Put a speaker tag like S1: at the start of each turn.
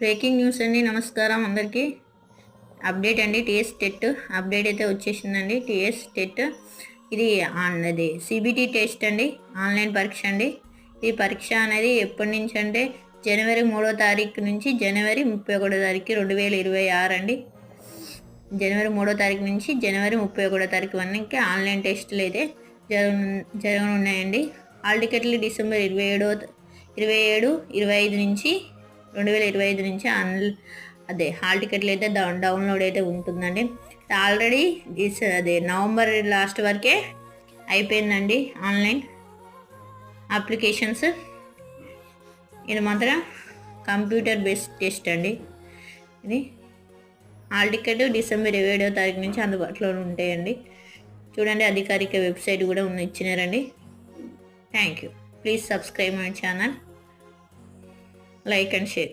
S1: Breaking news అండి. నమస్కారం అందరికీ. అప్డేట్ అండి, టీఎస్ టెట్ అప్డేట్ అయితే వచ్చేసిందండి. టీఎస్ టెట్ ఇది అది సిబిటి టెస్ట్ అండి, ఆన్లైన్ పరీక్ష అండి. ఈ పరీక్ష అనేది ఎప్పటి నుంచి అంటే జనవరి 3వ తారీఖు నుంచి జనవరి 31వ తారీఖు 2026 అండి. జనవరి 3వ తారీఖు నుంచి జనవరి 31వ తారీఖు వరకు ఆన్లైన్ టెస్టులు అయితే జరగనున్నాయండి. హాల్ టికెట్లు డిసెంబర్ 27, 25 నుంచి 2025 నుంచి హాల్ టికెట్లు అయితే డౌన్లోడ్ అయితే ఉంటుందండి. ఆల్రెడీ నవంబర్ లాస్ట్ వరకే అయిపోయిందండి ఆన్లైన్ అప్లికేషన్స్. ఇది మాత్రం కంప్యూటర్ బేస్డ్ టెస్ట్ అండి. ఇది హాల్ టికెట్ డిసెంబర్ 27వ తారీఖు నుంచి అందుబాటులో ఉంటాయండి. చూడండి, అధికారిక వెబ్సైట్ కూడా ఇచ్చినారండి. Thank you. Please subscribe my channel, like and share.